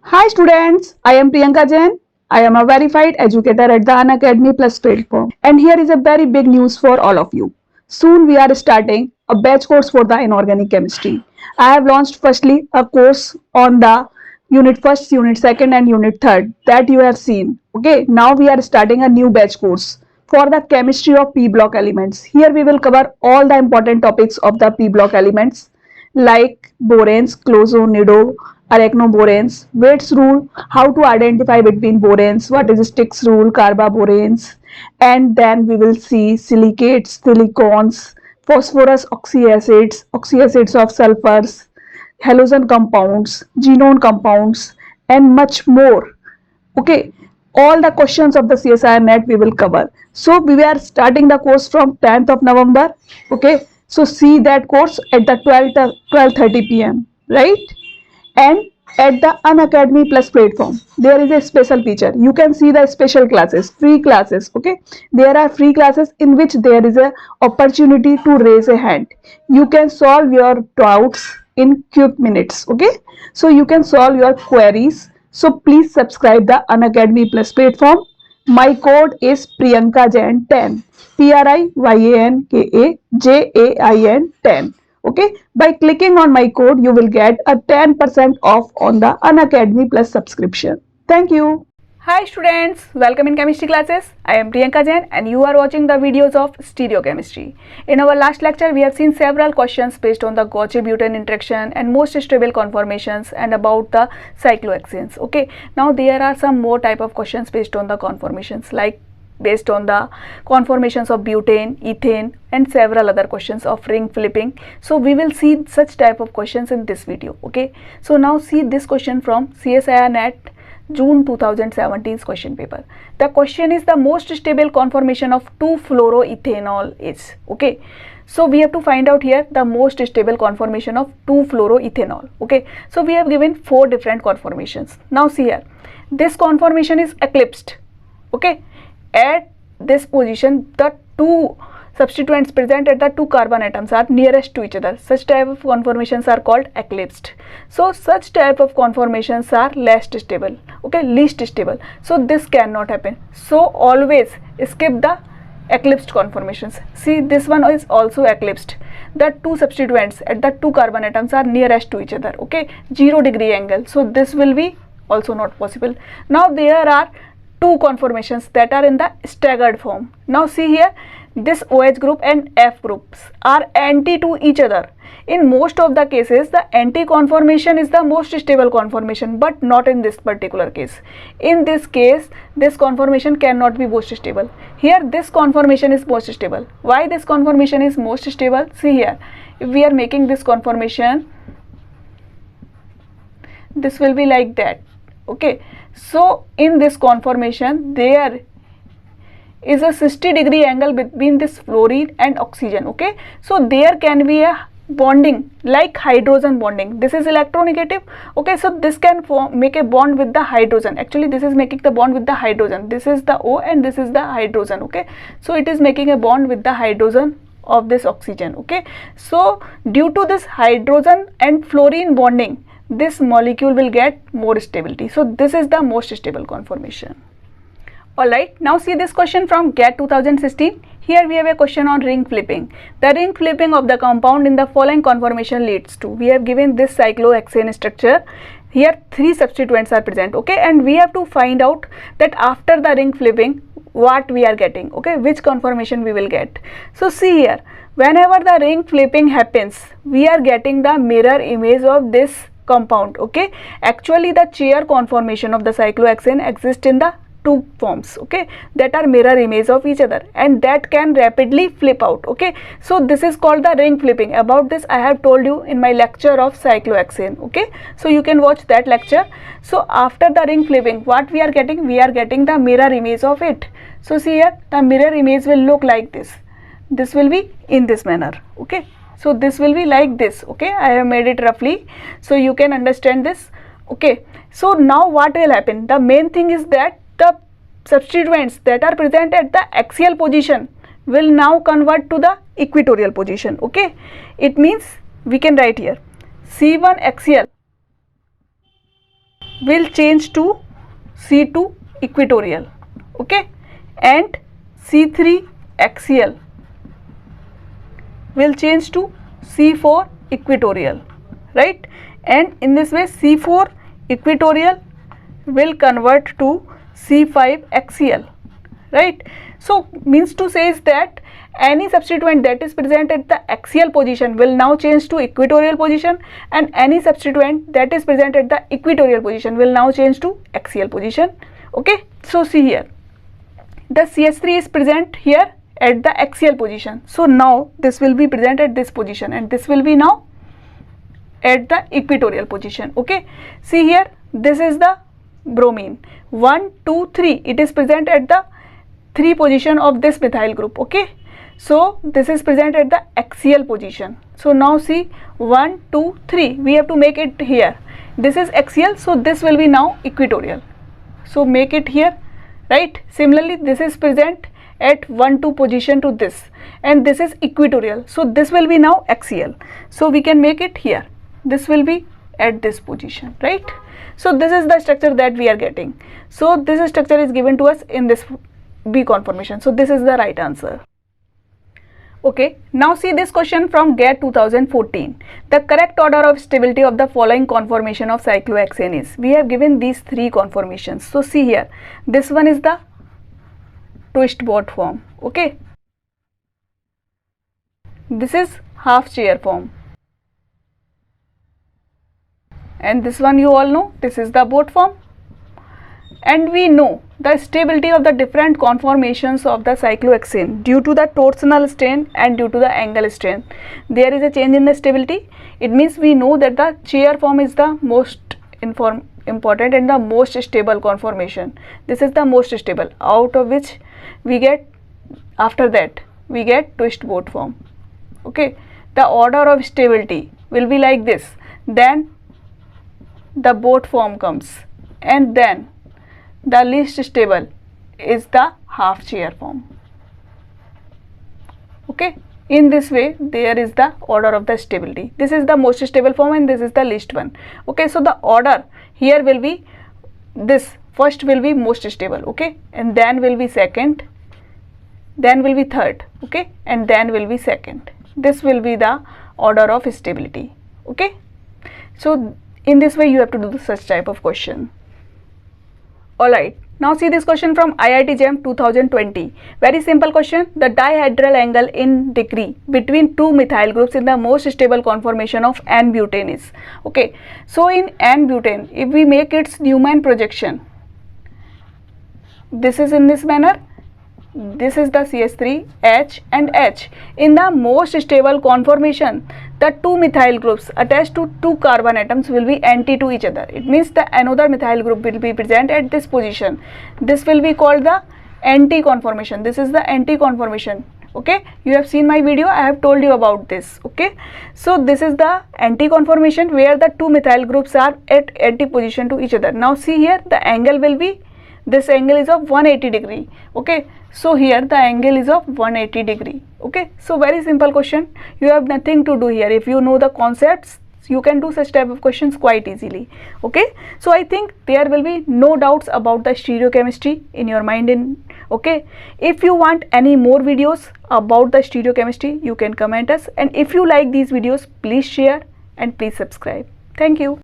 Hi students, I am Priyanka Jain. I am a verified educator at the Unacademy Plus platform. And here is a very big news for all of you. Soon we are starting a batch course for the inorganic chemistry. I have launched firstly a course on the unit first, unit second and unit third that you have seen. Okay, now we are starting a new batch course for the chemistry of p block elements. Here we will cover all the important topics of the p block elements like boranes, closonido, arachnoboranes, Wade's rule, how to identify between boranes, what is Stick's rule, carbaboranes, and then we will see silicates, silicones, phosphorus oxyacids, oxyacids of sulfurs, halogen compounds, genone compounds, and much more. Okay, all the questions of the CSIR net we will cover. So we are starting the course from 10th of November. Okay, so see that course at the 12:30 p.m. right? And at the Unacademy Plus platform there is a special feature. You can see the special classes, free classes. Okay, there are free classes in which there is a opportunity to raise a hand. You can solve your doubts in quick minutes. Okay, so you can solve your queries. So please subscribe the Unacademy Plus platform. My code is Priyanka Jain 10, PRIYANKAJAIN 10. Okay, by clicking on my code you will get a 10% off on the Unacademy Plus subscription. Thank you. Hi students, welcome in chemistry classes. I am Priyanka Jain and you are watching the videos of stereochemistry. In our last lecture we have seen several questions based on the Gaucher-Butane interaction and most stable conformations and about the cyclohexanes. Okay, now there are some more type of questions based on the conformations like based on the conformations of butane, ethane and several other questions of ring flipping. So we will see such type of questions in this video. Okay, so now see this question from CSIR net June 2017's question paper. The question is the most stable conformation of 2-fluoroethanol is. Okay, so we have to find out here the most stable conformation of 2-fluoroethanol. Okay, so we have given 4 different conformations. Now see here, this conformation is eclipsed. Okay, at this position the 2 substituents present at the 2 carbon atoms are nearest to each other. Such type of conformations are called eclipsed. So such type of conformations are less stable. Okay, least stable. So this cannot happen. So always skip the eclipsed conformations. See, this one is also eclipsed. The 2 substituents at the 2 carbon atoms are nearest to each other. Okay, 0-degree angle. So this will be also not possible. Now there are 2 conformations that are in the staggered form. Now see here, this OH group and F groups are anti to each other. In most of the cases the anti conformation is the most stable conformation, but not in this particular case. In this case this conformation cannot be most stable. Here this conformation is most stable. Why this conformation is most stable? See here, if we are making this conformation, this will be like that. Okay, so in this conformation there is a 60-degree angle between this fluorine and oxygen. Okay, so there can be a bonding like hydrogen bonding. This is electronegative. Okay, so this can make a bond with the hydrogen. Actually this is making the bond with the hydrogen. This is the O and this is the hydrogen. Okay, so it is making a bond with the hydrogen of this oxygen. Okay, so due to this hydrogen and fluorine bonding, this molecule will get more stability. So this is the most stable conformation. Alright, now see this question from GATE 2016. Here we have a question on ring flipping. The ring flipping of the compound in the following conformation leads to. We have given this cyclohexane structure. Here 3 substituents are present. Okay, and we have to find out that after the ring flipping what we are getting. Okay, which conformation we will get. So see here, whenever the ring flipping happens, we are getting the mirror image of this compound. Okay, actually the chair conformation of the cyclohexane exists in the 2 forms. Okay, that are mirror image of each other and that can rapidly flip out. Okay, so this is called the ring flipping. About this I have told you in my lecture of cyclohexane. Okay, so you can watch that lecture. So after the ring flipping what we are getting? We are getting the mirror image of it. So see here, the mirror image will look like this. This will be in this manner. Okay, so this will be like this. Okay, I have made it roughly so you can understand this. Okay, so now what will happen? The main thing is that the substituents that are present at the axial position will now convert to the equatorial position. Okay, it means we can write here C1 axial will change to C2 equatorial, okay, and C3 axial will change to C4 equatorial, right? And in this way C4 equatorial will convert to C5 axial, right? So means to say is that any substituent that is present at the axial position will now change to equatorial position, and any substituent that is present at the equatorial position will now change to axial position, okay? So see here, the CH3 is present here at the axial position, so now this will be present at this position and this will be now at the equatorial position, okay? See here, this is the bromine 1 2 3, it is present at the 3 position of this methyl group, okay? So this is present at the axial position. So now see 1 2 3, we have to make it here, this is axial, so this will be now equatorial, so make it here, right? Similarly this is present at 1 2 position to this, and this is equatorial, so this will be now axial, so we can make it here, this will be at this position, right? So this is the structure that we are getting. So this structure is given to us in this B conformation, so this is the right answer. Okay, now see this question from GATE 2014. The correct order of stability of the following conformation of cyclohexane is. We have given these 3 conformations. So see here, this one is the twist boat form, okay? This is half chair form, and this one you all know, this is the boat form. And we know the stability of the different conformations of the cyclohexane due to the torsional strain and due to the angle strain. There is a change in the stability. It means we know that the chair form is the most important and the most stable conformation. This is the most stable, out of which we get, after that we get twist boat form, okay? The order of stability will be like this, then the boat form comes, and then the least stable is the half chair form, okay? In this way there is the order of the stability. This is the most stable form and this is the least one, okay? So the order here will be this, first will be most stable, okay, and then will be second, then will be third, okay, and then will be second. This will be the order of stability, okay? So in this way you have to do such type of question. Alright, now see this question from IIT JAM 2020. Very simple question. The dihedral angle in degree between 2 methyl groups in the most stable conformation of N-butane is. Okay, so in N-butane, if we make its Newman projection, this is in this manner. This is the CH3, H and H. In the most stable conformation, the 2 methyl groups attached to 2 carbon atoms will be anti to each other. It means the another methyl group will be present at this position. This will be called the anti-conformation. This is the anti-conformation. Okay, you have seen my video, I have told you about this. Okay, so this is the anti-conformation where the 2 methyl groups are at anti position to each other. Now see here, the angle will be, this angle is of 180 degree. Okay, so here the angle is of 180 degree. Okay, so very simple question, you have nothing to do here. If you know the concepts, you can do such type of questions quite easily. Okay, so I think there will be no doubts about the stereochemistry in your mind. Okay, if you want any more videos about the stereochemistry, you can comment us, and if you like these videos, please share and please subscribe. Thank you.